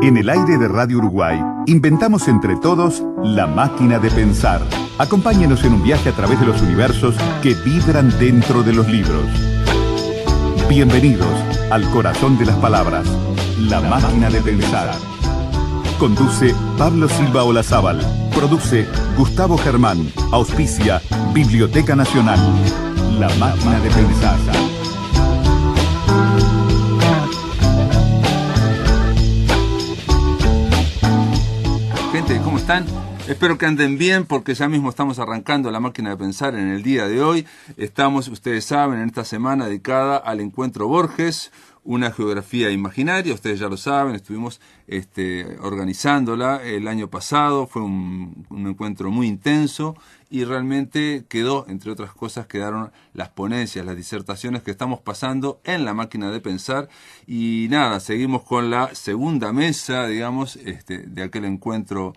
En el aire de Radio Uruguay, inventamos entre todos la máquina de pensar. Acompáñenos en un viaje a través de los universos que vibran dentro de los libros. Bienvenidos al corazón de las palabras, la máquina de pensar. Conduce Pablo Silva Olazábal. Produce Gustavo Germán. Auspicia Biblioteca Nacional. La máquina de pensar. Gente, ¿cómo están? Espero que anden bien porque ya mismo estamos arrancando la máquina de pensar en el día de hoy. Estamos, ustedes saben, en esta semana dedicada al encuentro Borges, una geografía imaginaria. Ustedes ya lo saben, estuvimos organizándola el año pasado. Fue un encuentro muy intenso y realmente quedó, entre otras cosas, quedaron las ponencias, las disertaciones que estamos pasando en la máquina de pensar. Y nada, seguimos con la segunda mesa, digamos, de aquel encuentro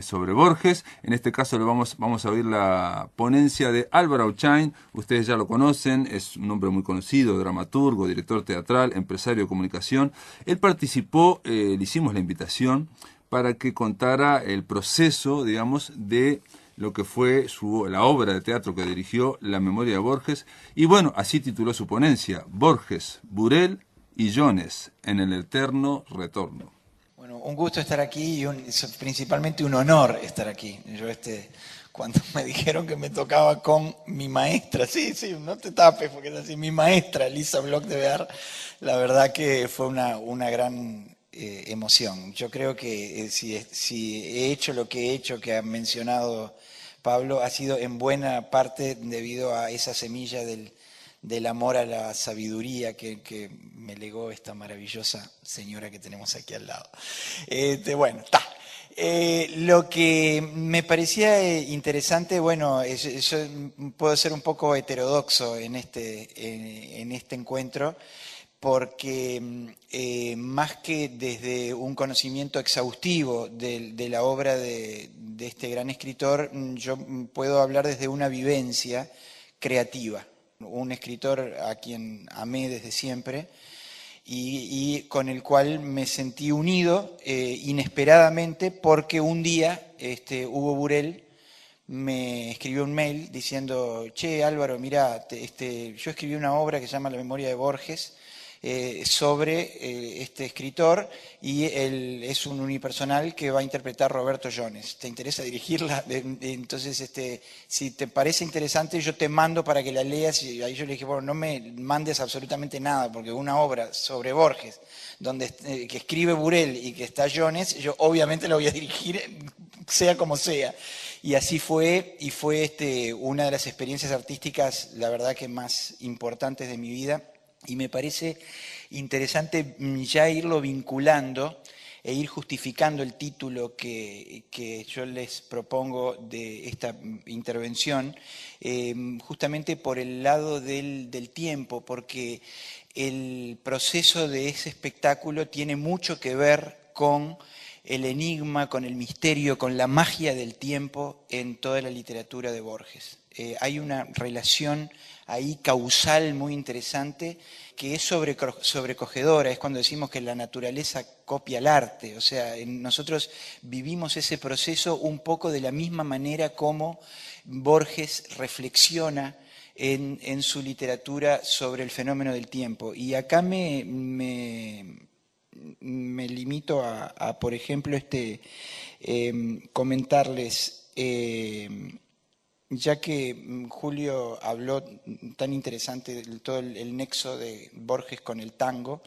sobre Borges. En este caso vamos a oír la ponencia de Álvaro Auchain. Ustedes ya lo conocen, es un hombre muy conocido, dramaturgo, director teatral, empresario de comunicación. Él participó, le hicimos la invitación para que contara el proceso, digamos, de lo que fue la obra de teatro que dirigió, La memoria de Borges. Y bueno, así tituló su ponencia: Borges, Burel y Jones en el eterno retorno. Bueno, un gusto estar aquí y principalmente un honor estar aquí. Yo cuando me dijeron que me tocaba con mi maestra, sí, no te tapes porque es así, mi maestra Lisa Bloch de Bear, la verdad que fue una gran emoción. Yo creo que si he hecho lo que he hecho, que ha mencionado Pablo, ha sido en buena parte debido a esa semilla del amor a la sabiduría que me legó esta maravillosa señora que tenemos aquí al lado. Bueno, está. Lo que me parecía interesante, bueno, yo puedo ser un poco heterodoxo en este encuentro, porque más que desde un conocimiento exhaustivo de la obra de este gran escritor, yo puedo hablar desde una vivencia creativa. Un escritor a quien amé desde siempre y con el cual me sentí unido inesperadamente porque un día Hugo Burel me escribió un mail diciendo: che, Álvaro, mirá, yo escribí una obra que se llama La memoria de Borges sobre este escritor y él es un unipersonal que va a interpretar Roberto Jones. ¿Te interesa dirigirla? Entonces, si te parece interesante, yo te mando para que la leas. Y ahí yo le dije: bueno, no me mandes absolutamente nada, porque una obra sobre Borges, que escribe Burel y que está Jones, yo obviamente la voy a dirigir, sea como sea. Y así fue, y fue una de las experiencias artísticas, la verdad que más importantes de mi vida. Y me parece interesante ya irlo vinculando e ir justificando el título que yo les propongo de esta intervención, justamente por el lado del tiempo, porque el proceso de ese espectáculo tiene mucho que ver con el enigma, con el misterio, con la magia del tiempo en toda la literatura de Borges. Hay una relación ahí causal muy interesante que es sobrecogedora. Es cuando decimos que la naturaleza copia el arte. O sea, nosotros vivimos ese proceso un poco de la misma manera como Borges reflexiona en su literatura sobre el fenómeno del tiempo. Y acá me limito a por ejemplo, comentarles, ya que Julio habló tan interesante de todo el nexo de Borges con el tango,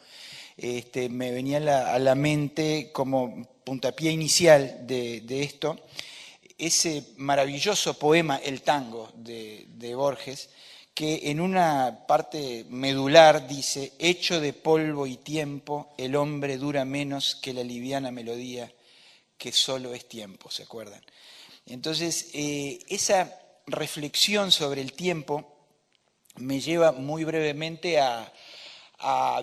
me venía a la mente como puntapié inicial de esto, ese maravilloso poema El tango de Borges, que en una parte medular dice: hecho de polvo y tiempo, el hombre dura menos que la liviana melodía que solo es tiempo, ¿se acuerdan? Entonces, esa reflexión sobre el tiempo me lleva muy brevemente a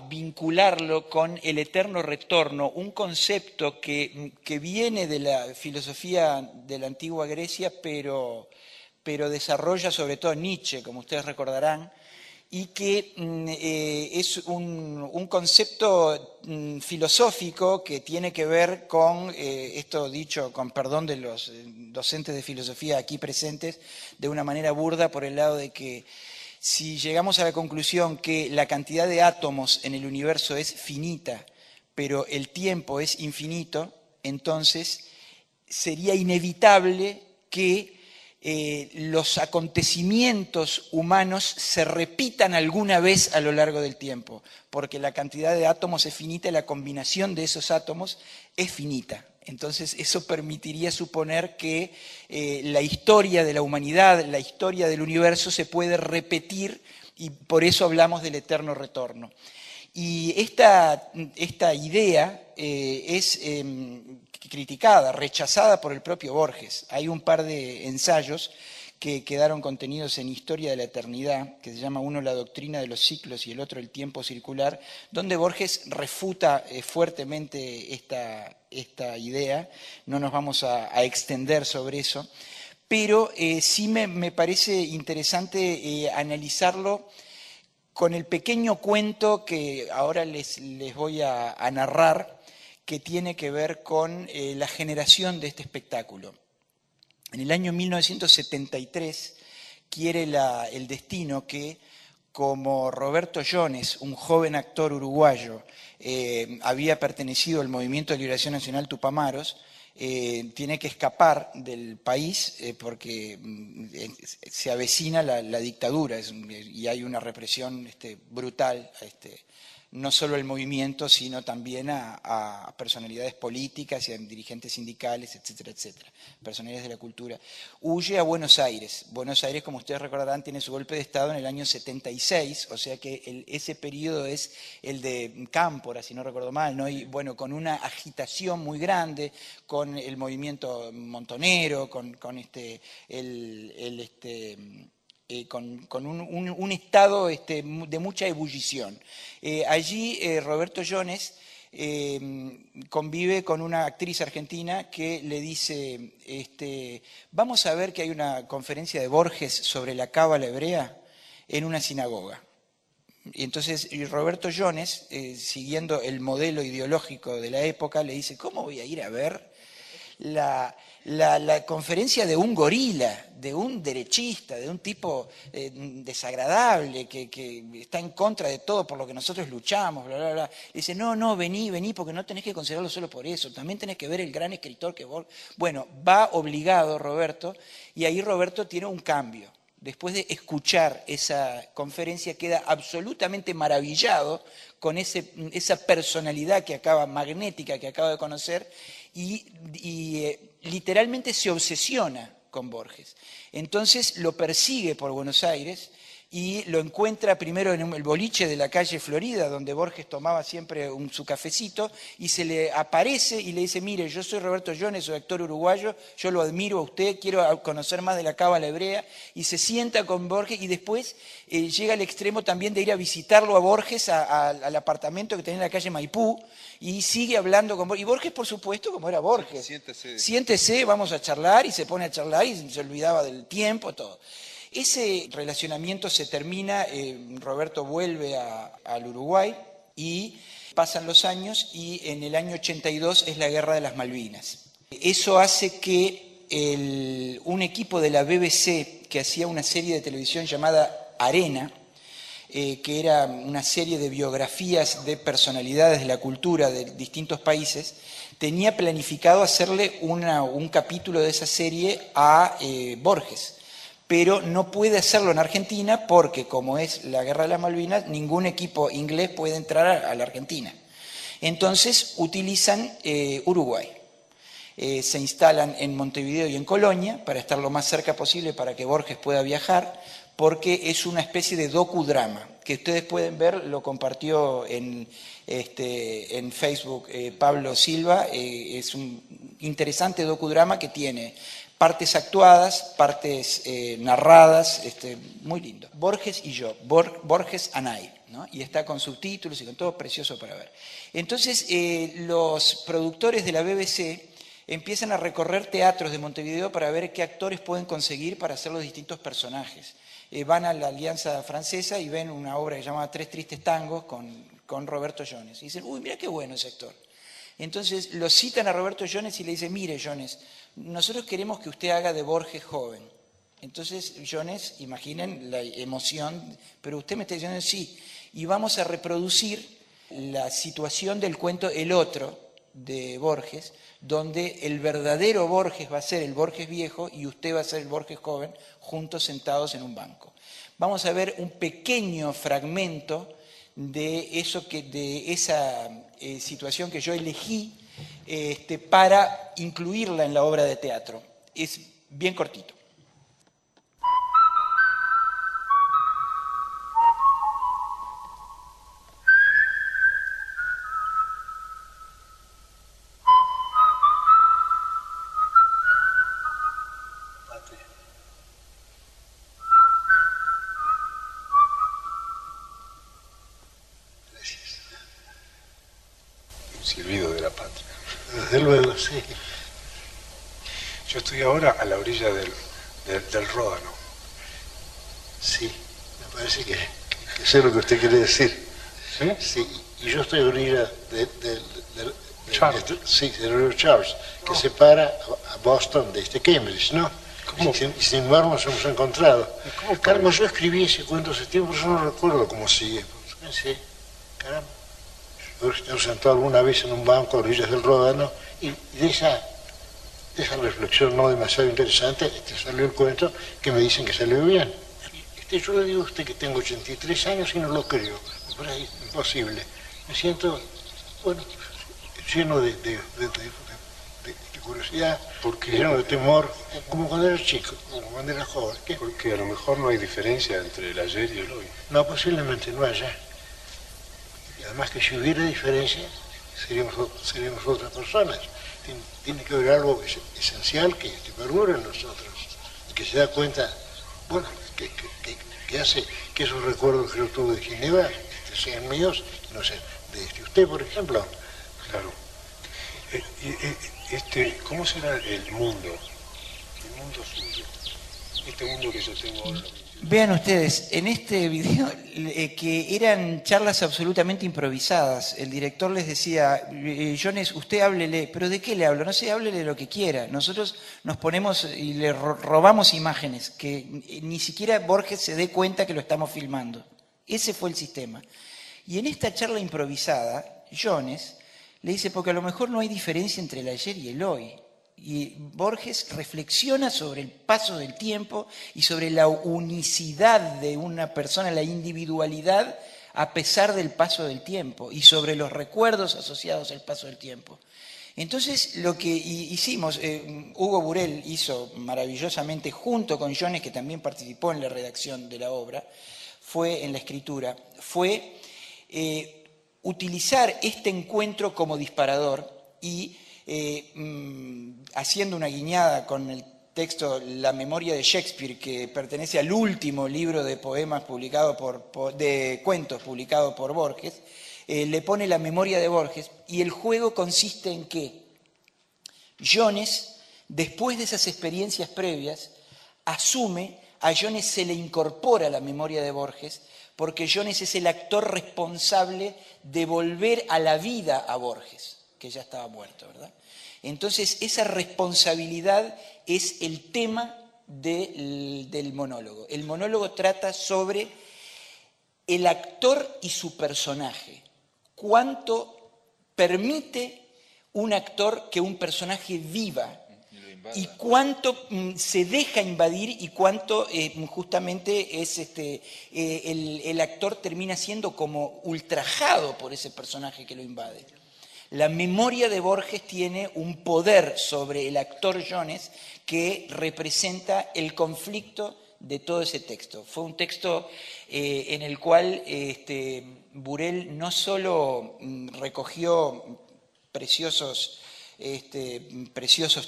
vincularlo con el eterno retorno, un concepto que viene de la filosofía de la antigua Grecia, pero desarrolla sobre todo Nietzsche, como ustedes recordarán, y que es un concepto filosófico que tiene que ver con, esto dicho con perdón de los docentes de filosofía aquí presentes, de una manera burda por el lado de que si llegamos a la conclusión que la cantidad de átomos en el universo es finita, pero el tiempo es infinito, entonces sería inevitable que los acontecimientos humanos se repitan alguna vez a lo largo del tiempo, porque la cantidad de átomos es finita y la combinación de esos átomos es finita. Entonces eso permitiría suponer que la historia de la humanidad, la historia del universo se puede repetir y por eso hablamos del eterno retorno. Y esta idea es criticada, rechazada por el propio Borges. Hay un par de ensayos que quedaron contenidos en Historia de la Eternidad, que se llama uno La doctrina de los ciclos y el otro El tiempo circular, donde Borges refuta fuertemente esta idea. No nos vamos a extender sobre eso, pero sí me parece interesante analizarlo con el pequeño cuento que ahora les voy a narrar, que tiene que ver con la generación de este espectáculo. En el año 1973 quiere el destino que, como Roberto Jones, un joven actor uruguayo, había pertenecido al Movimiento de Liberación Nacional Tupamaros, tiene que escapar del país porque se avecina la dictadura y hay una represión brutal, no solo al movimiento, sino también a personalidades políticas y a dirigentes sindicales, etcétera, etcétera, personalidades de la cultura. Huye a Buenos Aires. Buenos Aires, como ustedes recordarán, tiene su golpe de Estado en el año 76, o sea que ese periodo es el de Cámpora, si no recuerdo mal, ¿no? Y bueno, con una agitación muy grande, con el movimiento montonero, con un estado de mucha ebullición. Allí Roberto Jones convive con una actriz argentina que le dice, vamos a ver que hay una conferencia de Borges sobre la cábala hebrea en una sinagoga. Y entonces Roberto Jones, siguiendo el modelo ideológico de la época, le dice, ¿cómo voy a ir a ver la conferencia de un gorila, de un derechista, de un tipo desagradable, que está en contra de todo por lo que nosotros luchamos, bla, bla, bla? Le dice, no, vení, porque no tenés que considerarlo solo por eso, también tenés que ver el gran escritor que vos... Bueno, va obligado Roberto, y ahí Roberto tiene un cambio. Después de escuchar esa conferencia, queda absolutamente maravillado con esa personalidad magnética que acaba de conocer, y literalmente se obsesiona con Borges. Entonces lo persigue por Buenos Aires y lo encuentra primero en el boliche de la calle Florida, donde Borges tomaba siempre su cafecito, y se le aparece y le dice, mire, yo soy Roberto Jones, soy actor uruguayo, yo lo admiro a usted, quiero conocer más de la cábala hebrea, y se sienta con Borges, y después llega al extremo también de ir a visitarlo a Borges al apartamento que tenía en la calle Maipú, y sigue hablando con Borges. Y Borges, por supuesto, como era Borges, siéntese, vamos a charlar, y se pone a charlar, y se olvidaba del tiempo, todo. Ese relacionamiento se termina, Roberto vuelve al Uruguay y pasan los años, y en el año 82 es la Guerra de las Malvinas. Eso hace que un equipo de la BBC que hacía una serie de televisión llamada Arena, que era una serie de biografías de personalidades de la cultura de distintos países, tenía planificado hacerle un capítulo de esa serie a Borges. Pero no puede hacerlo en Argentina porque, como es la Guerra de las Malvinas, ningún equipo inglés puede entrar a la Argentina. Entonces utilizan Uruguay. Se instalan en Montevideo y en Colonia para estar lo más cerca posible para que Borges pueda viajar, porque es una especie de docudrama que ustedes pueden ver, lo compartió en Facebook Pablo Silva. Es un interesante docudrama que tiene partes actuadas, partes narradas, muy lindo. Borges y yo, Borges and I, ¿no? Y está con subtítulos y con todo, precioso para ver. Entonces los productores de la BBC empiezan a recorrer teatros de Montevideo para ver qué actores pueden conseguir para hacer los distintos personajes. van a la Alianza Francesa y ven una obra que se llama Tres tristes tangos con Roberto Jones. Y dicen, uy, mira qué bueno ese actor. Entonces lo citan a Roberto Jones y le dicen, mire Jones, nosotros queremos que usted haga de Borges joven. Entonces Jones, imaginen la emoción, pero usted me está diciendo sí, y vamos a reproducir la situación del cuento El Otro de Borges, donde el verdadero Borges va a ser el Borges viejo y usted va a ser el Borges joven, juntos sentados en un banco. Vamos a ver un pequeño fragmento de esa situación que yo elegí para incluirla en la obra de teatro. Es bien cortito. Silbido de la patria. Desde luego, sí. Yo estoy ahora a la orilla del Ródano. Sí, me parece que sé lo que usted quiere decir. ¿Sí? Sí, y yo estoy a orilla del Charles. Sí, del río Charles, que separa a Boston de Cambridge, ¿no? ¿Cómo? Y sin embargo nos hemos encontrado. ¿Cómo? Carlos, yo escribí ese cuento hace tiempo, yo no recuerdo cómo sigue. Pensé, caramba, yo sentado alguna vez en un banco a orillas del Ródano y de esa reflexión no demasiado interesante salió el cuento que me dicen que salió bien. Yo le digo a usted que tengo 83 años y no lo creo, me parece imposible. Me siento, bueno, lleno de curiosidad, lleno de temor, como cuando era chico, como cuando era joven. ¿Qué? Porque a lo mejor no hay diferencia entre el ayer y el hoy. No, posiblemente no haya. Y además que si hubiera diferencia, seríamos otras personas. Tiene que haber algo esencial que perdura en nosotros y que se da cuenta, bueno, que hace que esos recuerdos que yo tuve de Ginebra sean míos, no sé, de usted, por ejemplo. Claro. ¿Cómo será el mundo? El mundo suyo. Este mundo que yo tengo ahora. Vean ustedes, en este video que eran charlas absolutamente improvisadas, el director les decía, Jones, usted háblele, pero ¿de qué le hablo? No sé, háblele lo que quiera. Nosotros nos ponemos y le robamos imágenes, que ni siquiera Borges se dé cuenta que lo estamos filmando. Ese fue el sistema. Y en esta charla improvisada, Jones le dice, porque a lo mejor no hay diferencia entre el ayer y el hoy. Y Borges reflexiona sobre el paso del tiempo y sobre la unicidad de una persona, la individualidad a pesar del paso del tiempo y sobre los recuerdos asociados al paso del tiempo. Entonces lo que hicimos, Hugo Burel hizo maravillosamente junto con Jones, que también participó en la redacción de la obra, fue en la escritura, fue utilizar este encuentro como disparador y haciendo una guiñada con el texto La memoria de Shakespeare, que pertenece al último libro de poemas publicado de cuentos publicado por Borges, le pone la memoria de Borges, y el juego consiste en que Jones, después de esas experiencias previas, asume, a Jones se le incorpora la memoria de Borges, porque Jones es el actor responsable de volver a la vida a Borges, que ya estaba muerto, ¿verdad? Entonces, esa responsabilidad es el tema del monólogo. El monólogo trata sobre el actor y su personaje. ¿Cuánto permite un actor que un personaje viva? Y cuánto se deja invadir y cuánto justamente es el actor termina siendo como ultrajado por ese personaje que lo invade. La memoria de Borges tiene un poder sobre el actor Jones que representa el conflicto de todo ese texto. Fue un texto en el cual Burel no solo recogió preciosos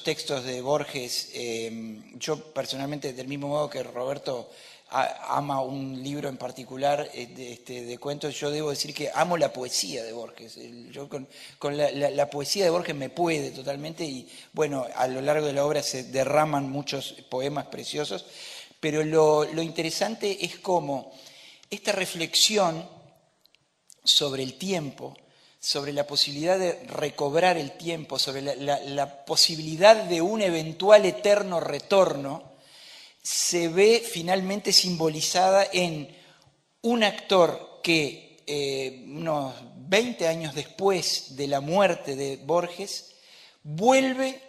textos de Borges. Yo personalmente, del mismo modo que Roberto ama un libro en particular de cuentos, yo debo decir que amo la poesía de Borges. Yo con la poesía de Borges me puede totalmente, y bueno, a lo largo de la obra se derraman muchos poemas preciosos, Pero lo interesante es cómo esta reflexión sobre el tiempo, sobre la posibilidad de recobrar el tiempo, sobre la posibilidad de un eventual eterno retorno, se ve finalmente simbolizada en un actor que unos 20 años después de la muerte de Borges, vuelve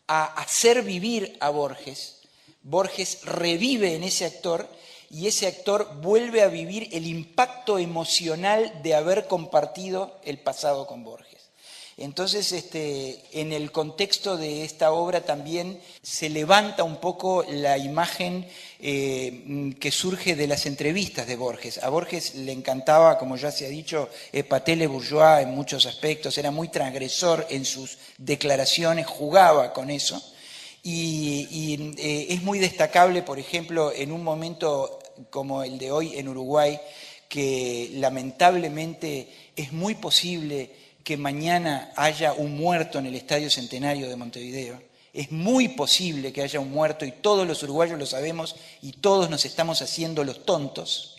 a hacer vivir a Borges. Borges revive en ese actor y ese actor vuelve a vivir el impacto emocional de haber compartido el pasado con Borges. Entonces, en el contexto de esta obra también se levanta un poco la imagen que surge de las entrevistas de Borges. A Borges le encantaba, como ya se ha dicho, épater le bourgeois en muchos aspectos, era muy transgresor en sus declaraciones, jugaba con eso. Y es muy destacable, por ejemplo, en un momento como el de hoy en Uruguay, que lamentablemente es muy posible que mañana haya un muerto en el Estadio Centenario de Montevideo. Es muy posible que haya un muerto y todos los uruguayos lo sabemos y todos nos estamos haciendo los tontos.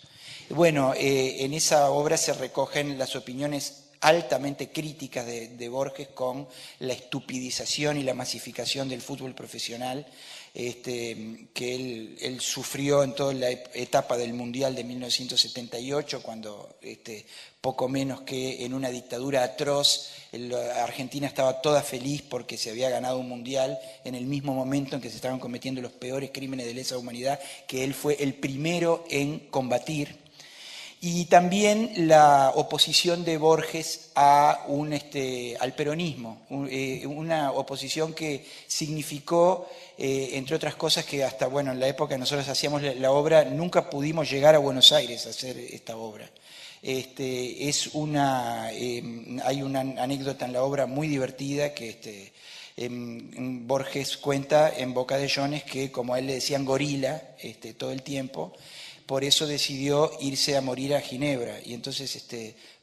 Bueno, en esa obra se recogen las opiniones altamente críticas de Borges con la estupidización y la masificación del fútbol profesional que él sufrió en toda la etapa del Mundial de 1978, cuando poco menos que en una dictadura atroz, Argentina estaba toda feliz porque se había ganado un Mundial en el mismo momento en que se estaban cometiendo los peores crímenes de lesa humanidad, que él fue el primero en combatir. Y también la oposición de Borges al peronismo, una oposición que significó, entre otras cosas, que hasta en la época que nosotros hacíamos la obra, nunca pudimos llegar a Buenos Aires a hacer esta obra. Hay una anécdota en la obra muy divertida que Borges cuenta en Boca de Jones que, como a él le decían gorila todo el tiempo, por eso decidió irse a morir a Ginebra. Y entonces,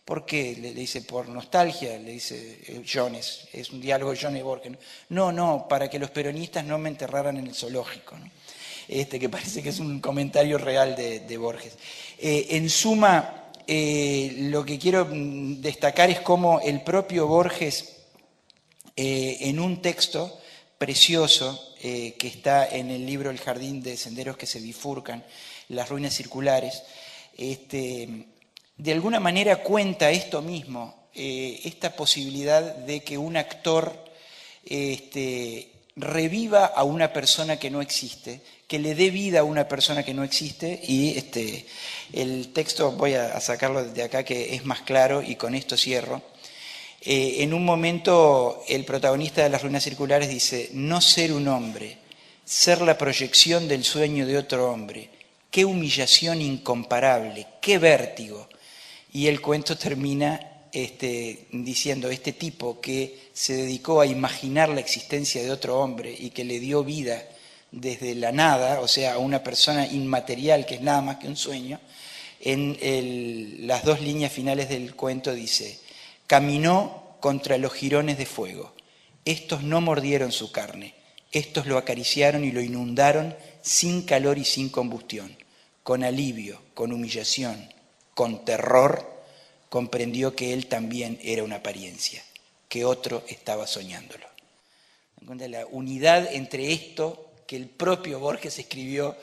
¿por qué? Le dice, por nostalgia, le dice Jones. Es un diálogo de Jones y Borges. No, para que los peronistas no me enterraran en el zoológico, ¿no? Que parece que es un comentario real de Borges. En suma, lo que quiero destacar es cómo el propio Borges, en un texto precioso que está en el libro El jardín de senderos que se bifurcan, las ruinas circulares, de alguna manera cuenta esto mismo, esta posibilidad de que un actor reviva a una persona que no existe, que le dé vida a una persona que no existe, y el texto, voy a sacarlo de acá que es más claro y con esto cierro. En un momento el protagonista de las ruinas circulares dice: no ser un hombre, ser la proyección del sueño de otro hombre. Qué humillación incomparable, qué vértigo. Y el cuento termina diciendo, este tipo que se dedicó a imaginar la existencia de otro hombre y que le dio vida desde la nada, o sea, a una persona inmaterial que es nada más que un sueño, en las dos líneas finales del cuento dice: caminó contra los jirones de fuego. Estos no mordieron su carne, estos lo acariciaron y lo inundaron sin calor y sin combustión. Con alivio, con humillación, con terror, comprendió que él también era una apariencia, que otro estaba soñándolo. La unidad entre esto que el propio Borges escribió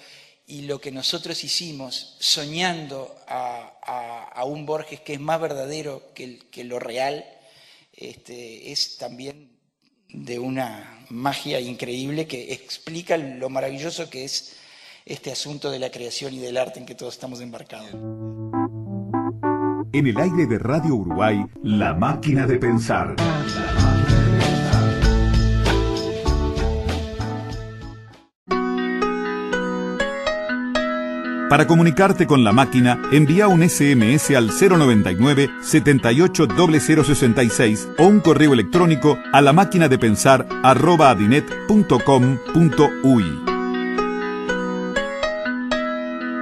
y lo que nosotros hicimos soñando a un Borges que es más verdadero que lo real, es también de una magia increíble que explica lo maravilloso que es este asunto de la creación y del arte en que todos estamos embarcados. En el aire de Radio Uruguay, La Máquina de Pensar. Para comunicarte con La Máquina, envía un SMS al 099-780066 o un correo electrónico a lamaquinadepensar@adinet.com.uy.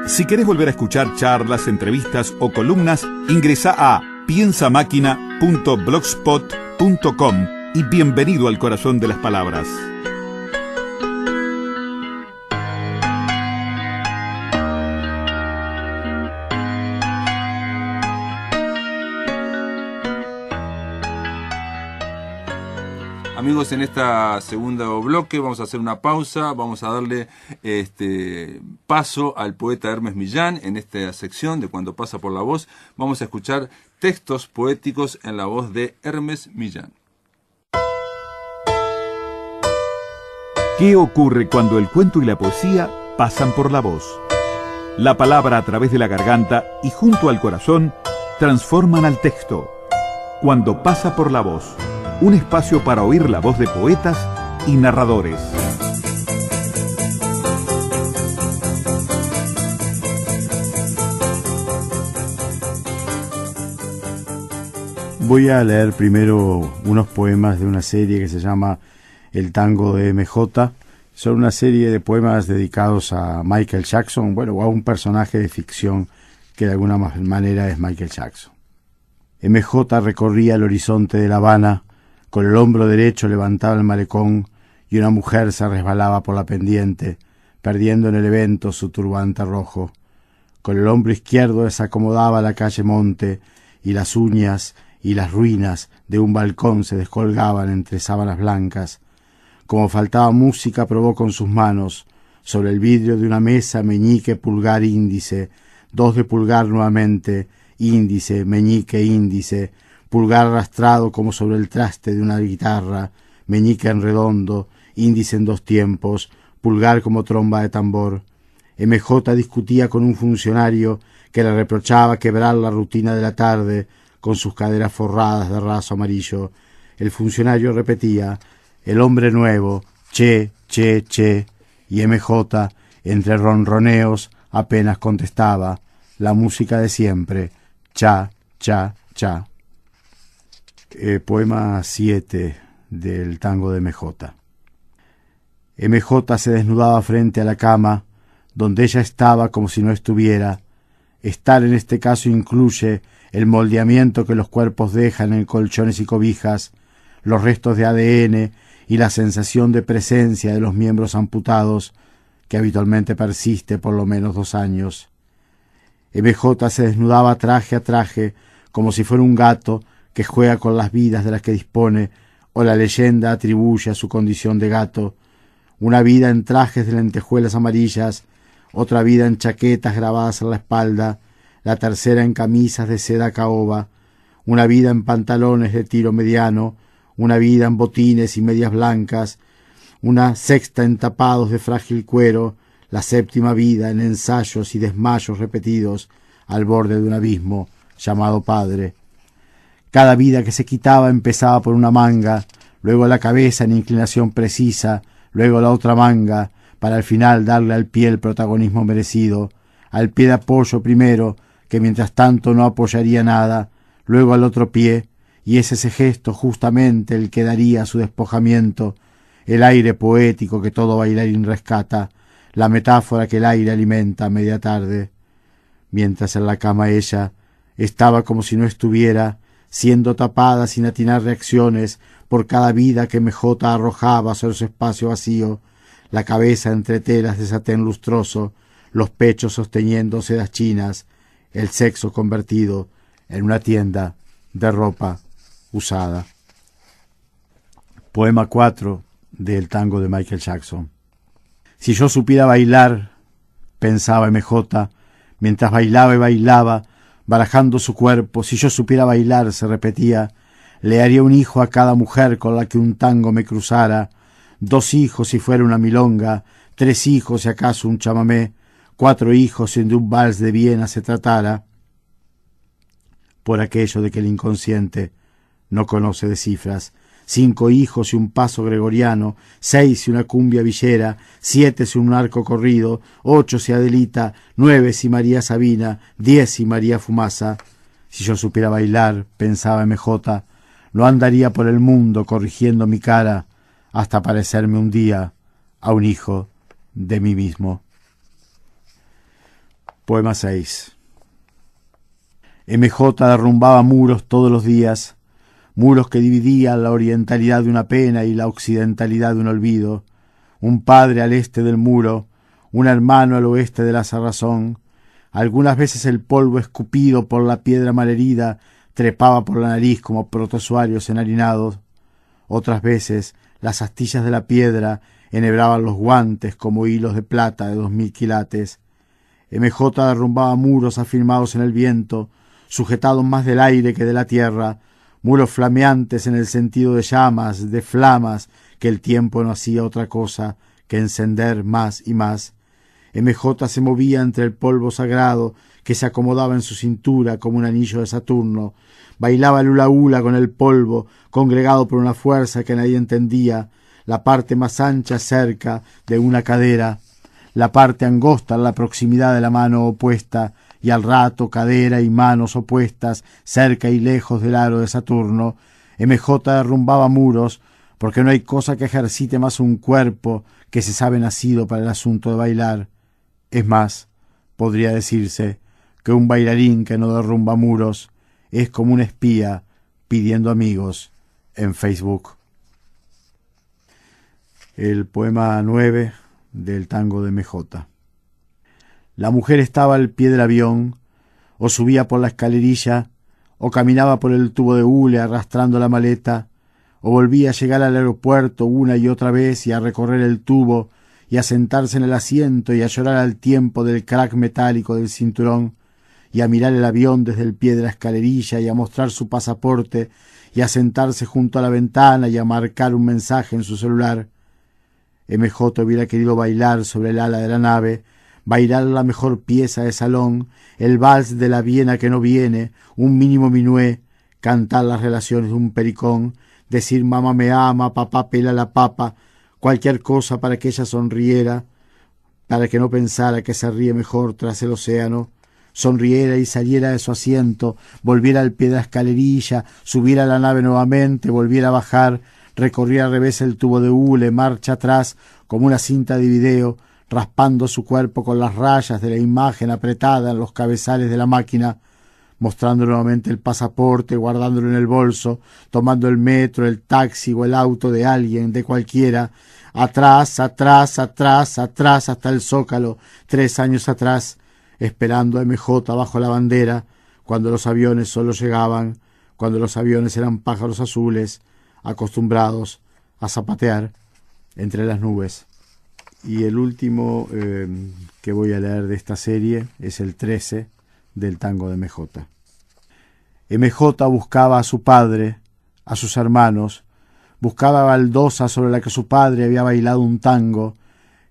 Si querés volver a escuchar charlas, entrevistas o columnas, ingresa a piensamáquina.blogspot.com y bienvenido al corazón de las palabras. Amigos, en esta segundo bloque vamos a hacer una pausa, vamos a darle paso al poeta Hermes Millán en esta sección de Cuando pasa por la voz. Vamos a escuchar textos poéticos en la voz de Hermes Millán. ¿Qué ocurre cuando el cuento y la poesía pasan por la voz? La palabra a través de la garganta y junto al corazón transforman al texto. Cuando pasa por la voz, un espacio para oír la voz de poetas y narradores. Voy a leer primero unos poemas de una serie que se llama El Tango de MJ. Son una serie de poemas dedicados a Michael Jackson, o a un personaje de ficción que de alguna manera es Michael Jackson. MJ recorría el horizonte de La Habana, con el hombro derecho levantaba el malecón y una mujer se resbalaba por la pendiente, perdiendo en el evento su turbante rojo. Con el hombro izquierdo desacomodaba la calle Monte y las uñas y las ruinas de un balcón se descolgaban entre sábanas blancas. Como faltaba música, probó con sus manos, sobre el vidrio de una mesa, meñique, pulgar, índice, dos de pulgar nuevamente, índice, meñique, índice, pulgar arrastrado como sobre el traste de una guitarra, meñique en redondo, índice en dos tiempos, pulgar como tromba de tambor. MJ discutía con un funcionario que le reprochaba quebrar la rutina de la tarde con sus caderas forradas de raso amarillo. El funcionario repetía: el hombre nuevo, che, che, che, y MJ, entre ronroneos, apenas contestaba: la música de siempre, cha, cha, cha. Poema 7 del Tango de MJ. MJ se desnudaba frente a la cama, donde ella estaba como si no estuviera. Estar en este caso incluye el moldeamiento que los cuerpos dejan en colchones y cobijas, los restos de ADN y la sensación de presencia de los miembros amputados, que habitualmente persiste por lo menos 2 años. MJ se desnudaba traje a traje, como si fuera un gato que juega con las vidas de las que dispone, o la leyenda atribuye a su condición de gato, una vida en trajes de lentejuelas amarillas, otra vida en chaquetas grabadas en la espalda, la tercera en camisas de seda caoba, una vida en pantalones de tiro mediano, una vida en botines y medias blancas, una sexta en tapados de frágil cuero, la séptima vida en ensayos y desmayos repetidos al borde de un abismo llamado padre. Cada vida que se quitaba empezaba por una manga, luego la cabeza en inclinación precisa, luego la otra manga, para al final darle al pie el protagonismo merecido, al pie de apoyo primero, que mientras tanto no apoyaría nada, luego al otro pie, y es ese gesto justamente el que daría su despojamiento, el aire poético que todo bailarín rescata, la metáfora que el aire alimenta a media tarde. Mientras en la cama ella estaba como si no estuviera, siendo tapada sin atinar reacciones por cada vida que MJ arrojaba sobre su espacio vacío, la cabeza entre telas de satén lustroso, los pechos sosteniendo sedas chinas, el sexo convertido en una tienda de ropa usada. Poema 4 del Tango de Michael Jackson. Si yo supiera bailar, pensaba MJ, mientras bailaba y bailaba, barajando su cuerpo, si yo supiera bailar, se repetía, le haría un hijo a cada mujer con la que un tango me cruzara, 2 hijos si fuera una milonga, 3 hijos si acaso un chamamé, 4 hijos si de un vals de Viena se tratara. Por aquello de que el inconsciente no conoce de cifras, 5 hijos y un paso gregoriano, 6 y una cumbia villera, 7 si un arco corrido, 8 si Adelita, 9 si María Sabina, 10 si María Fumasa. Si yo supiera bailar, pensaba MJ, no andaría por el mundo corrigiendo mi cara hasta parecerme un día a un hijo de mí mismo. Poema 6. MJ derrumbaba muros todos los días, muros que dividían la orientalidad de una pena y la occidentalidad de un olvido, un padre al este del muro, un hermano al oeste de la cerrazón. Algunas veces el polvo escupido por la piedra malherida trepaba por la nariz como protozoarios enharinados. Otras veces las astillas de la piedra enhebraban los guantes como hilos de plata de 2000 quilates. MJ derrumbaba muros afirmados en el viento, sujetados más del aire que de la tierra, muros flameantes en el sentido de llamas, de flamas, que el tiempo no hacía otra cosa que encender más y más. MJ se movía entre el polvo sagrado que se acomodaba en su cintura como un anillo de Saturno. Bailaba el hula hula con el polvo, congregado por una fuerza que nadie entendía, la parte más ancha cerca de una cadera, la parte angosta en la proximidad de la mano opuesta, y al rato cadera y manos opuestas, cerca y lejos del aro de Saturno. MJ derrumbaba muros, porque no hay cosa que ejercite más un cuerpo que se sabe nacido para el asunto de bailar. Es más, podría decirse que un bailarín que no derrumba muros es como un espía pidiendo amigos en Facebook. El poema 9 del tango de MJ. La mujer estaba al pie del avión, o subía por la escalerilla, o caminaba por el tubo de hule arrastrando la maleta, o volvía a llegar al aeropuerto una y otra vez y a recorrer el tubo y a sentarse en el asiento y a llorar al tiempo del crack metálico del cinturón y a mirar el avión desde el pie de la escalerilla y a mostrar su pasaporte y a sentarse junto a la ventana y a marcar un mensaje en su celular. MJ hubiera querido bailar sobre el ala de la nave, bailar la mejor pieza de salón, el vals de la Viena que no viene, un mínimo minué, cantar las relaciones de un pericón, decir mamá me ama, papá pela la papa, cualquier cosa para que ella sonriera, para que no pensara que se ríe mejor tras el océano, sonriera y saliera de su asiento, volviera al pie de la escalerilla, subiera a la nave nuevamente, volviera a bajar, recorría al revés el tubo de hule, marcha atrás como una cinta de video, raspando su cuerpo con las rayas de la imagen apretada en los cabezales de la máquina, mostrando nuevamente el pasaporte, guardándolo en el bolso, tomando el metro, el taxi o el auto de alguien, de cualquiera, atrás, atrás, atrás, atrás hasta el Zócalo, 3 años atrás, esperando a MJ bajo la bandera, cuando los aviones solo llegaban, cuando los aviones eran pájaros azules, acostumbrados a zapatear entre las nubes. Y el último que voy a leer de esta serie es el 13 del tango de MJ. MJ buscaba a su padre, a sus hermanos, buscaba baldosa sobre la que su padre había bailado un tango,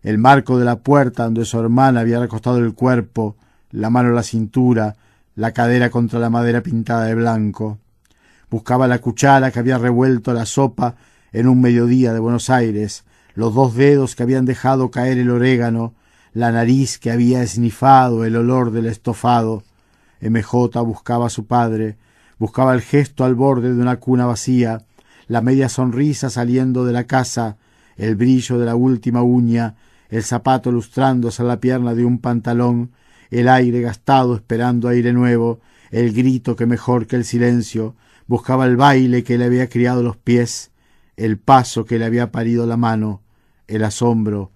el marco de la puerta donde su hermana había recostado el cuerpo, la mano en la cintura, la cadera contra la madera pintada de blanco. Buscaba la cuchara que había revuelto la sopa en un mediodía de Buenos Aires, los 2 dedos que habían dejado caer el orégano, la nariz que había esnifado el olor del estofado. MJ buscaba a su padre, buscaba el gesto al borde de una cuna vacía, la media sonrisa saliendo de la casa, el brillo de la última uña, el zapato lustrándose en la pierna de un pantalón, el aire gastado esperando aire nuevo, el grito que mejor que el silencio, buscaba el baile que le había criado los pies, el paso que le había parido la mano, el asombro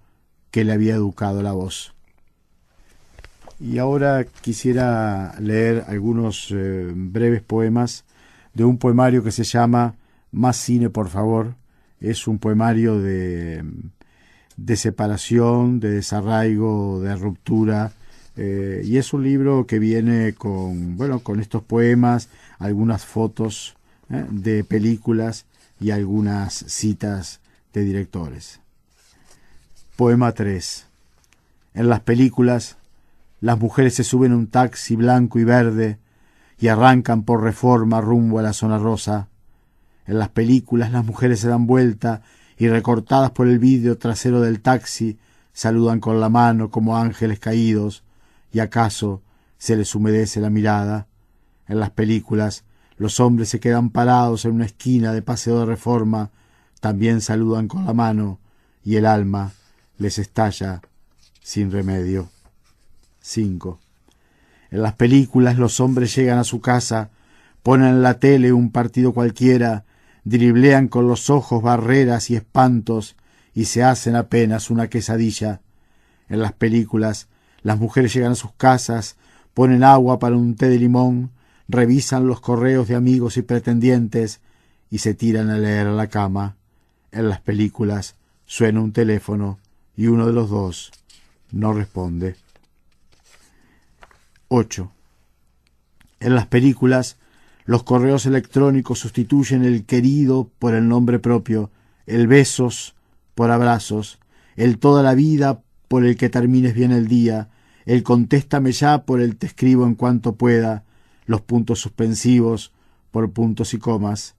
que le había educado la voz. Y ahora quisiera leer algunos breves poemas de un poemario que se llama Más cine, por favor. Es un poemario de separación, de desarraigo, de ruptura, y es un libro que viene con estos poemas, algunas fotos de películas y algunas citas de directores. Poema 3. En las películas, las mujeres se suben a un taxi blanco y verde y arrancan por Reforma rumbo a la zona rosa. En las películas, las mujeres se dan vuelta y, recortadas por el vidrio trasero del taxi, saludan con la mano como ángeles caídos, y acaso se les humedece la mirada. En las películas, los hombres se quedan parados en una esquina de Paseo de Reforma, también saludan con la mano, y el alma les estalla sin remedio. 5. En las películas, los hombres llegan a su casa, ponen en la tele un partido cualquiera, driblean con los ojos barreras y espantos y se hacen apenas una quesadilla. En las películas, las mujeres llegan a sus casas, ponen agua para un té de limón, revisan los correos de amigos y pretendientes y se tiran a leer a la cama. En las películas suena un teléfono y uno de los dos no responde. 8. En las películas, los correos electrónicos sustituyen el querido por el nombre propio, el besos por abrazos, el toda la vida por el que termines bien el día, el contéstame ya por el te escribo en cuanto pueda, los puntos suspensivos por puntos y comas.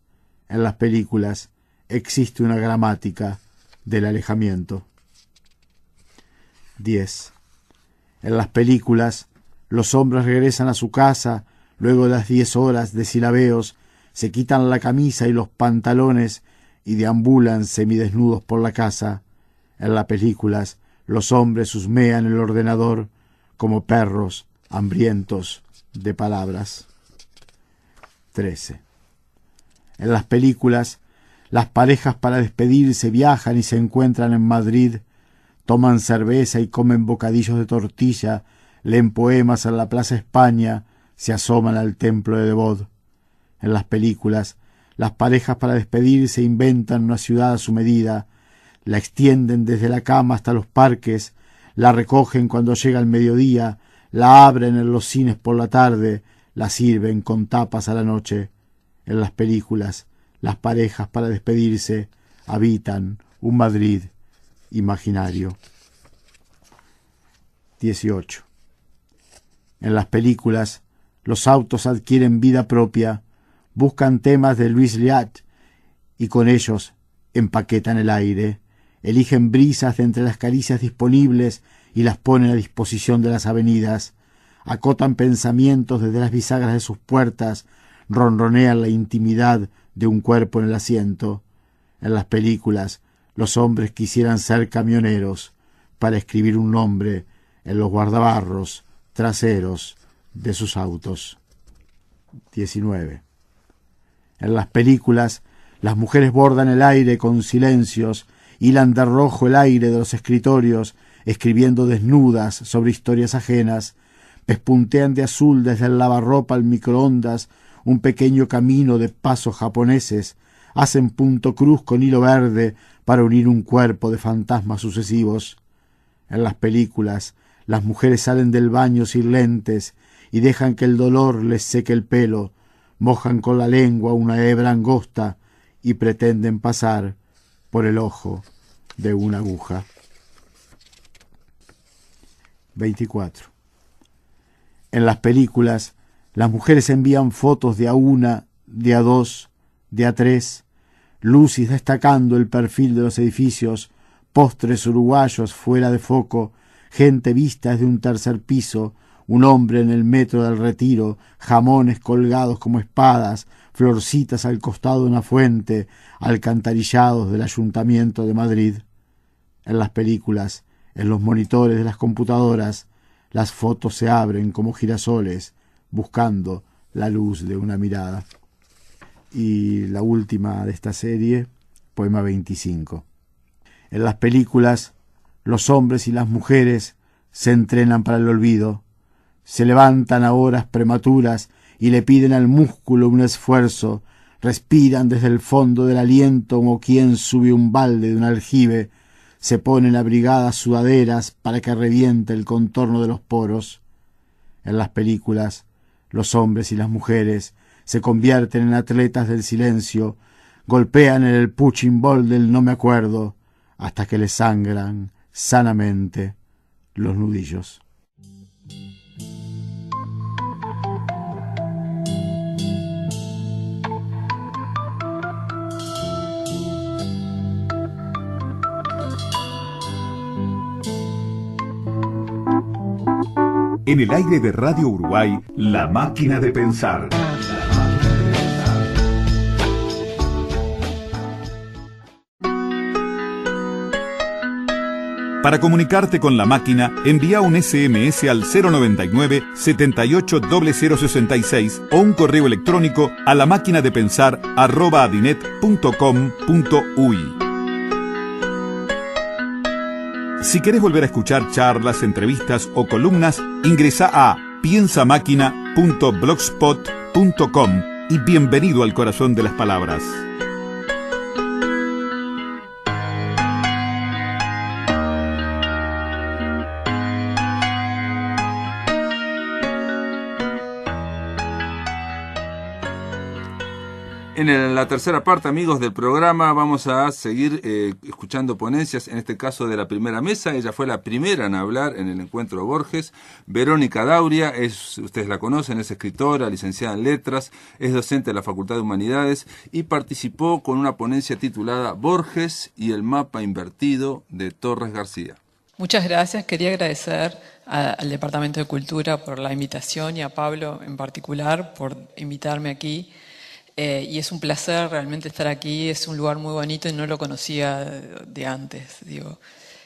En las películas existe una gramática del alejamiento. 10. En las películas, los hombres regresan a su casa luego de las 10 horas de silabeos, se quitan la camisa y los pantalones y deambulan semidesnudos por la casa. En las películas, los hombres husmean el ordenador como perros hambrientos de palabras. 13. En las películas, las parejas para despedirse viajan y se encuentran en Madrid, toman cerveza y comen bocadillos de tortilla, leen poemas en la Plaza España, se asoman al templo de Devot. En las películas, las parejas para despedirse inventan una ciudad a su medida, la extienden desde la cama hasta los parques, la recogen cuando llega el mediodía, la abren en los cines por la tarde, la sirven con tapas a la noche. En las películas, las parejas para despedirse habitan un Madrid imaginario. 18. En las películas, los autos adquieren vida propia, buscan temas de Louis Liat y con ellos empaquetan el aire, eligen brisas de entre las caricias disponibles y las ponen a disposición de las avenidas, acotan pensamientos desde las bisagras de sus puertas, ronronean la intimidad de un cuerpo en el asiento. En las películas, los hombres quisieran ser camioneros para escribir un nombre en los guardabarros traseros de sus autos. 19. En las películas, las mujeres bordan el aire con silencios, hilan de rojo el aire de los escritorios, escribiendo desnudas sobre historias ajenas, pespuntean de azul desde el lavarropa al microondas un pequeño camino de pasos japoneses, hacen punto cruz con hilo verde para unir un cuerpo de fantasmas sucesivos. En las películas, las mujeres salen del baño sin lentes y dejan que el dolor les seque el pelo, mojan con la lengua una hebra angosta y pretenden pasar por el ojo de una aguja. 24. En las películas, las mujeres envían fotos de a una, de a dos, de a tres, lucis destacando el perfil de los edificios, postres uruguayos fuera de foco, gente vista desde un tercer piso, un hombre en el metro del Retiro, jamones colgados como espadas, florcitas al costado de una fuente, alcantarillados del Ayuntamiento de Madrid. En las películas, en los monitores de las computadoras, las fotos se abren como girasoles, buscando la luz de una mirada. Y la última de esta serie, poema 25. En las películas, los hombres y las mujeres se entrenan para el olvido, se levantan a horas prematuras y le piden al músculo un esfuerzo, respiran desde el fondo del aliento como quien sube un balde de un aljibe, se ponen abrigadas sudaderas para que reviente el contorno de los poros. En las películas, los hombres y las mujeres se convierten en atletas del silencio, golpean en el punching ball del no me acuerdo, hasta que les sangran sanamente los nudillos. En el aire de Radio Uruguay, La Máquina de Pensar. Para comunicarte con La Máquina, envía un SMS al 099 78 0066 o un correo electrónico a lamaquinadepensar@adinet.com.uy. Si querés volver a escuchar charlas, entrevistas o columnas, ingresa a piensamáquina.blogspot.com y bienvenido al corazón de las palabras. En la tercera parte, amigos del programa, vamos a seguir escuchando ponencias, en este caso de la primera mesa. Ella fue la primera en hablar en el encuentro Borges. Verónica Dauria, ustedes la conocen, es escritora, licenciada en letras, es docente de la Facultad de Humanidades y participó con una ponencia titulada Borges y el mapa invertido de Torres García. Muchas gracias. Quería agradecer al Departamento de Cultura por la invitación y a Pablo en particular por invitarme aquí. Y es un placer realmente estar aquí. Es un lugar muy bonito y no lo conocía de antes.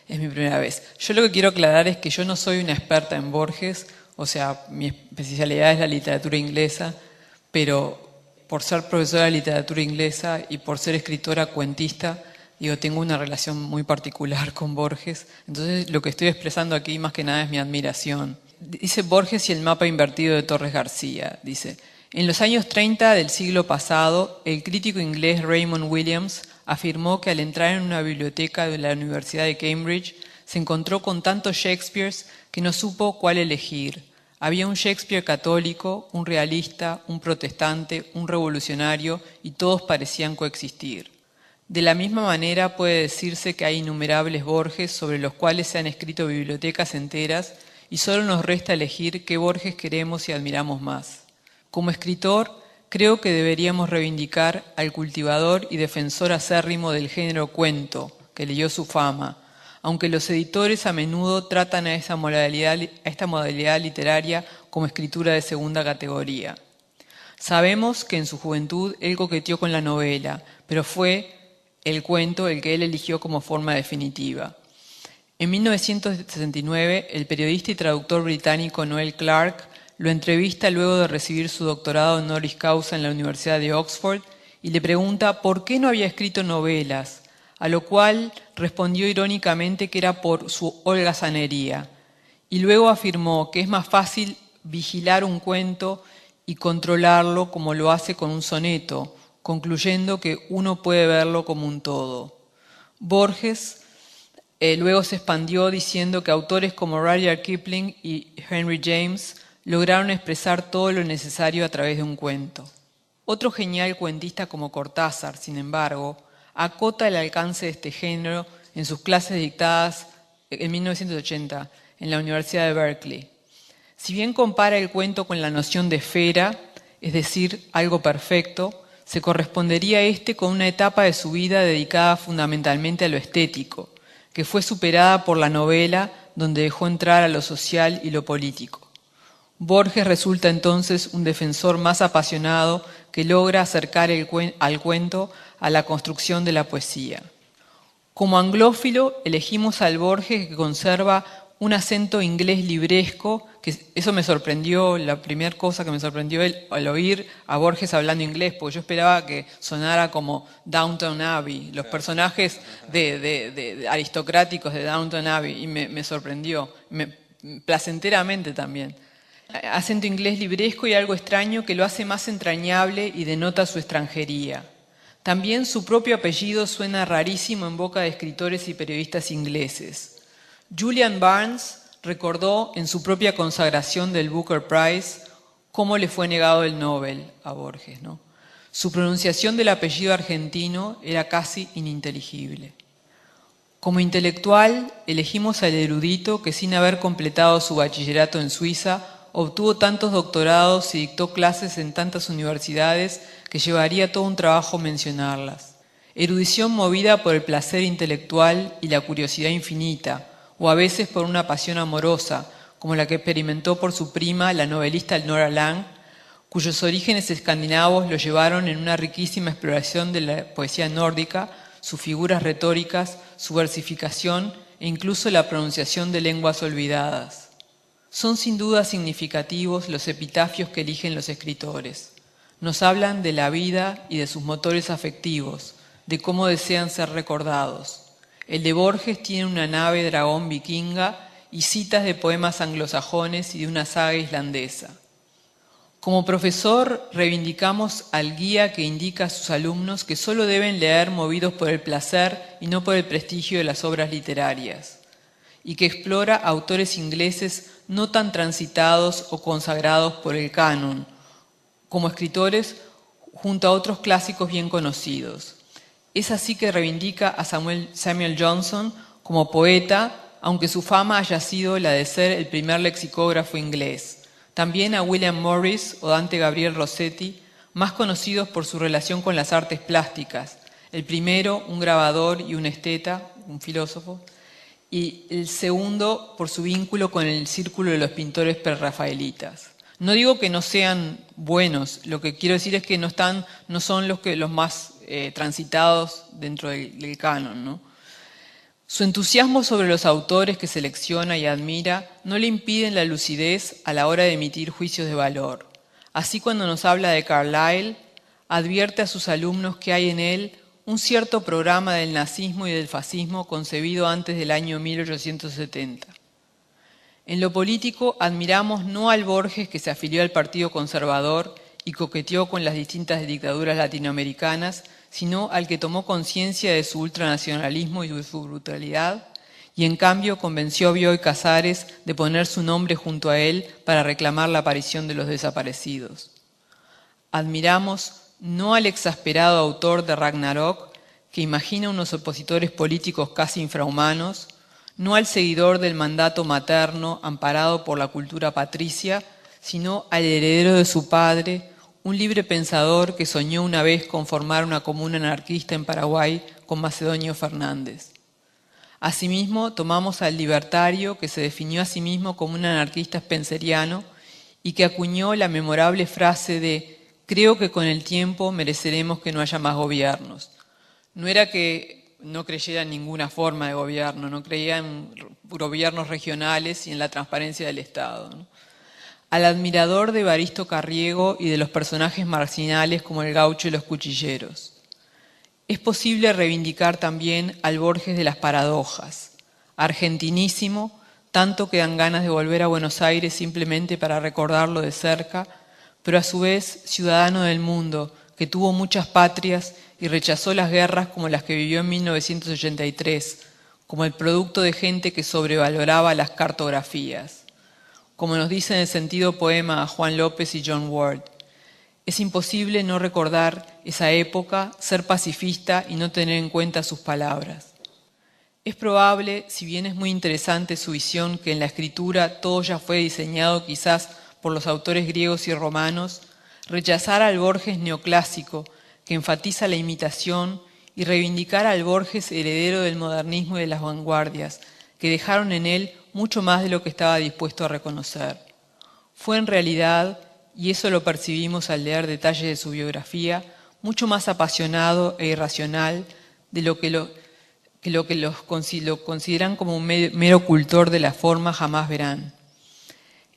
Es mi primera vez. Yo lo que quiero aclarar es que yo no soy una experta en Borges, o sea, mi especialidad es la literatura inglesa, pero por ser profesora de literatura inglesa y por ser escritora cuentista, tengo una relación muy particular con Borges. Entonces lo que estoy expresando aquí más que nada es mi admiración. Dice Borges y el mapa invertido de Torres García. Dice: en los años 30 del siglo pasado, el crítico inglés Raymond Williams afirmó que al entrar en una biblioteca de la Universidad de Cambridge se encontró con tantos Shakespeares que no supo cuál elegir. Había un Shakespeare católico, un realista, un protestante, un revolucionario y todos parecían coexistir. De la misma manera puede decirse que hay innumerables Borges sobre los cuales se han escrito bibliotecas enteras y solo nos resta elegir qué Borges queremos y admiramos más. Como escritor, creo que deberíamos reivindicar al cultivador y defensor acérrimo del género cuento, que leyó su fama, aunque los editores a menudo tratan a esta modalidad literaria como escritura de segunda categoría. Sabemos que en su juventud él coqueteó con la novela, pero fue el cuento el que él eligió como forma definitiva. En 1969, el periodista y traductor británico Noel Clarke lo entrevista luego de recibir su doctorado honoris causa en la Universidad de Oxford y le pregunta por qué no había escrito novelas, a lo cual respondió irónicamente que era por su holgazanería. Y luego afirmó que es más fácil vigilar un cuento y controlarlo como lo hace con un soneto, concluyendo que uno puede verlo como un todo. Borges luego se expandió diciendo que autores como Rudyard Kipling y Henry James lograron expresar todo lo necesario a través de un cuento. Otro genial cuentista como Cortázar, sin embargo, acota el alcance de este género en sus clases dictadas en 1980 en la Universidad de Berkeley. Si bien compara el cuento con la noción de esfera, es decir, algo perfecto, se correspondería con una etapa de su vida dedicada fundamentalmente a lo estético, que fue superada por la novela, donde dejó entrar a lo social y lo político. Borges resulta entonces un defensor más apasionado que logra acercar al cuento a la construcción de la poesía. Como anglófilo, elegimos al Borges que conserva un acento inglés libresco, que eso me sorprendió, la primera cosa que me sorprendió al oír a Borges hablando inglés, porque yo esperaba que sonara como Downton Abbey, los personajes de aristocráticos de Downton Abbey, y me sorprendió, placenteramente también. Acento inglés libresco y algo extraño que lo hace más entrañable y denota su extranjería. También su propio apellido suena rarísimo en boca de escritores y periodistas ingleses. Julian Barnes recordó en su propia consagración del Booker Prize cómo le fue negado el Nobel a Borges, ¿no? Su pronunciación del apellido argentino era casi ininteligible. Como intelectual, elegimos al erudito que sin haber completado su bachillerato en Suiza, obtuvo tantos doctorados y dictó clases en tantas universidades que llevaría todo un trabajo mencionarlas. Erudición movida por el placer intelectual y la curiosidad infinita, o a veces por una pasión amorosa, como la que experimentó por su prima, la novelista Nora Lang, cuyos orígenes escandinavos lo llevaron en una riquísima exploración de la poesía nórdica, sus figuras retóricas, su versificación e incluso la pronunciación de lenguas olvidadas. Son sin duda significativos los epitafios que eligen los escritores. Nos hablan de la vida y de sus motores afectivos, de cómo desean ser recordados. El de Borges tiene una nave dragón vikinga y citas de poemas anglosajones y de una saga islandesa. Como profesor, reivindicamos al guía que indica a sus alumnos que solo deben leer movidos por el placer y no por el prestigio de las obras literarias, y que explora autores ingleses no tan transitados o consagrados por el canon. Como escritores, junto a otros clásicos bien conocidos. Es así que reivindica a Samuel Johnson como poeta, aunque su fama haya sido la de ser el primer lexicógrafo inglés. También a William Morris o Dante Gabriel Rossetti, más conocidos por su relación con las artes plásticas. El primero, un grabador y un esteta, un filósofo, y el segundo por su vínculo con el círculo de los pintores prerrafaelitas. No digo que no sean buenos, lo que quiero decir es que no son los más transitados dentro del canon, ¿no? Su entusiasmo sobre los autores que selecciona y admira no le impiden la lucidez a la hora de emitir juicios de valor. Así, cuando nos habla de Carlyle, advierte a sus alumnos que hay en él un cierto programa del nazismo y del fascismo concebido antes del año 1870. En lo político, admiramos no al Borges que se afilió al Partido Conservador y coqueteó con las distintas dictaduras latinoamericanas, sino al que tomó conciencia de su ultranacionalismo y de su brutalidad, y en cambio convenció a Bioy Casares de poner su nombre junto a él para reclamar la aparición de los desaparecidos. Admiramos no al exasperado autor de Ragnarok, que imagina unos opositores políticos casi infrahumanos, no al seguidor del mandato materno amparado por la cultura patricia, sino al heredero de su padre, un libre pensador que soñó una vez con formar una comuna anarquista en Paraguay con Macedonio Fernández. Asimismo, tomamos al libertario que se definió a sí mismo como un anarquista spenceriano y que acuñó la memorable frase de «Creo que con el tiempo mereceremos que no haya más gobiernos». No era que no creyera en ninguna forma de gobierno, no creía en gobiernos regionales y en la transparencia del Estado, ¿no? Al admirador de Evaristo Carriego y de los personajes marginales como el gaucho y los cuchilleros. Es posible reivindicar también al Borges de las paradojas, argentinísimo, tanto que dan ganas de volver a Buenos Aires simplemente para recordarlo de cerca, pero a su vez ciudadano del mundo, que tuvo muchas patrias y rechazó las guerras como las que vivió en 1983, como el producto de gente que sobrevaloraba las cartografías. Como nos dice en el sentido poema a Juan López y John Ward, es imposible no recordar esa época, ser pacifista y no tener en cuenta sus palabras. Es probable, si bien es muy interesante su visión, que en la escritura todo ya fue diseñado quizás por los autores griegos y romanos, rechazar al Borges neoclásico, que enfatiza la imitación, y reivindicar al Borges heredero del modernismo y de las vanguardias, que dejaron en él mucho más de lo que estaba dispuesto a reconocer. Fue en realidad, y eso lo percibimos al leer detalles de su biografía, mucho más apasionado e irracional de lo que lo consideran como un mero cultor de la forma jamás verán.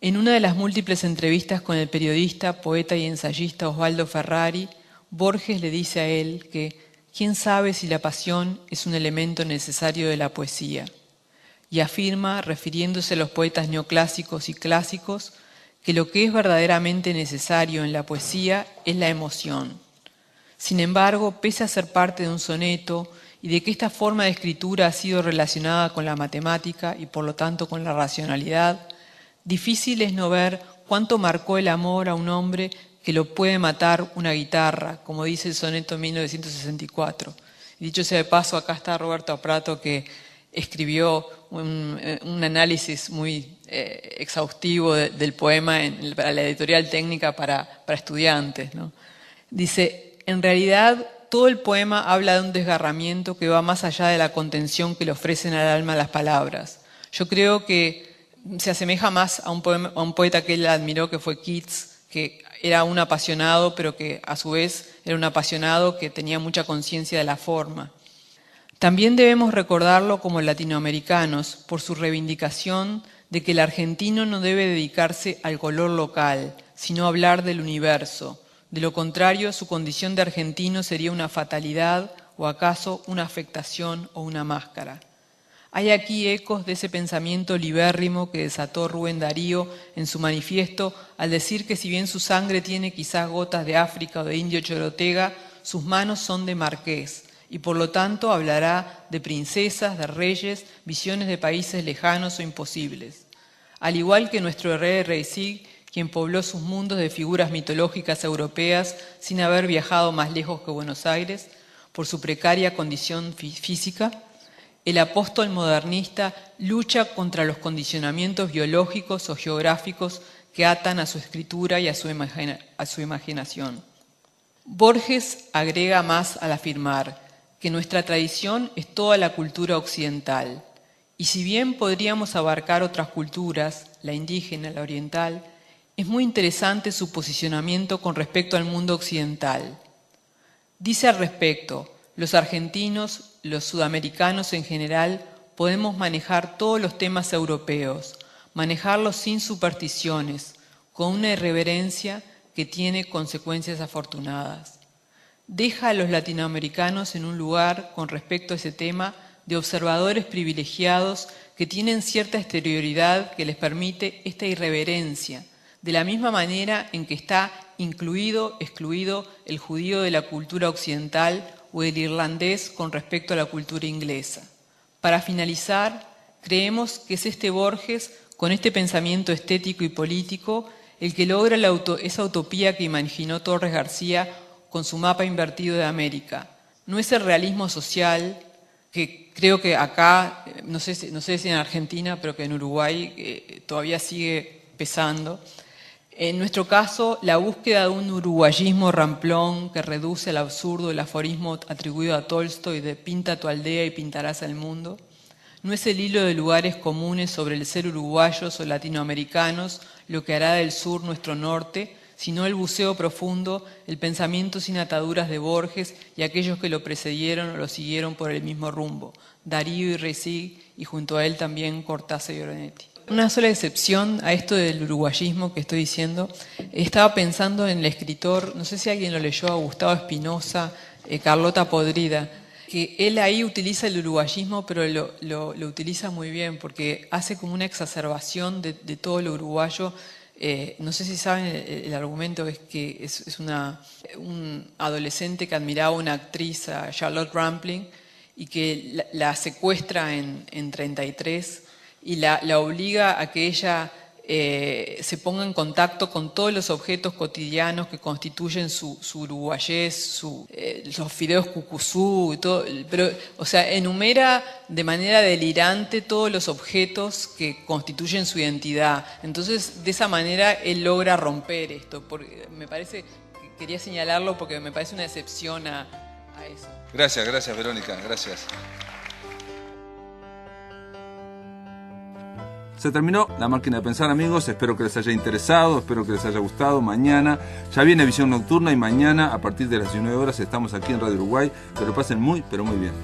En una de las múltiples entrevistas con el periodista, poeta y ensayista Osvaldo Ferrari, Borges le dice a él que ¿quién sabe si la pasión es un elemento necesario de la poesía? Y afirma, refiriéndose a los poetas neoclásicos y clásicos, que lo que es verdaderamente necesario en la poesía es la emoción. Sin embargo, pese a ser parte de un soneto y de que esta forma de escritura ha sido relacionada con la matemática y por lo tanto con la racionalidad, difícil es no ver cuánto marcó el amor a un hombre que lo puede matar una guitarra, como dice el soneto 1964. Y dicho sea de paso, acá está Roberto Prato, que escribió un análisis muy exhaustivo del poema para la editorial técnica para estudiantes, ¿no? Dice, en realidad todo el poema habla de un desgarramiento que va más allá de la contención que le ofrecen al alma las palabras. Yo creo que se asemeja más a un poeta que él admiró, que fue Keats, que era un apasionado, pero que a su vez era un apasionado que tenía mucha conciencia de la forma. También debemos recordarlo como latinoamericanos por su reivindicación de que el argentino no debe dedicarse al color local, sino hablar del universo. De lo contrario, su condición de argentino sería una fatalidad o acaso una afectación o una máscara. Hay aquí ecos de ese pensamiento libérrimo que desató Rubén Darío en su manifiesto al decir que si bien su sangre tiene quizás gotas de África o de indio chorotega, sus manos son de marqués y por lo tanto hablará de princesas, de reyes, visiones de países lejanos o imposibles. Al igual que nuestro rey Reisig, quien pobló sus mundos de figuras mitológicas europeas sin haber viajado más lejos que Buenos Aires por su precaria condición física. El apóstol modernista lucha contra los condicionamientos biológicos o geográficos que atan a su escritura y a su imaginación. Borges agrega más al afirmar que nuestra tradición es toda la cultura occidental, y si bien podríamos abarcar otras culturas, la indígena, la oriental, es muy interesante su posicionamiento con respecto al mundo occidental. Dice al respecto: los argentinos, los sudamericanos en general, podemos manejar todos los temas europeos, manejarlos sin supersticiones, con una irreverencia que tiene consecuencias afortunadas. Deja a los latinoamericanos en un lugar con respecto a ese tema de observadores privilegiados que tienen cierta exterioridad que les permite esta irreverencia, de la misma manera en que está incluido, excluido el judío de la cultura occidental o el irlandés con respecto a la cultura inglesa. Para finalizar, creemos que es este Borges, con este pensamiento estético y político, el que logra esa utopía que imaginó Torres García con su mapa invertido de América. No es el realismo social, que creo que acá, no sé si en Argentina, pero que en Uruguay todavía sigue pesando. En nuestro caso, la búsqueda de un uruguayismo ramplón que reduce al absurdo el aforismo atribuido a Tolstoy de «pinta tu aldea y pintarás el mundo», no es el hilo de lugares comunes sobre el ser uruguayos o latinoamericanos lo que hará del sur nuestro norte, sino el buceo profundo, el pensamiento sin ataduras de Borges y aquellos que lo precedieron o lo siguieron por el mismo rumbo, Darío y Resig, y junto a él también Cortázar y Orenetti. Una sola excepción a esto del uruguayismo que estoy diciendo, estaba pensando en el escritor, no sé si alguien lo leyó, a Gustavo Espinosa, Carlota Podrida, que él ahí utiliza el uruguayismo, pero lo utiliza muy bien, porque hace como una exacerbación de todo lo uruguayo. No sé si saben, el argumento es que es un adolescente que admiraba a una actriz, a Charlotte Rampling, y que la secuestra en 33 y la obliga a que ella se ponga en contacto con todos los objetos cotidianos que constituyen su uruguayés, los fideos cucuzú y todo, pero, o sea, enumera de manera delirante todos los objetos que constituyen su identidad. Entonces, de esa manera él logra romper esto, porque me parece, quería señalarlo porque me parece una excepción a eso. Gracias, Verónica, gracias. Se terminó La Máquina de Pensar, amigos. Espero que les haya interesado, espero que les haya gustado. Mañana ya viene Visión Nocturna y mañana a partir de las 19 horas estamos aquí en Radio Uruguay. Que lo pasen muy, pero muy bien.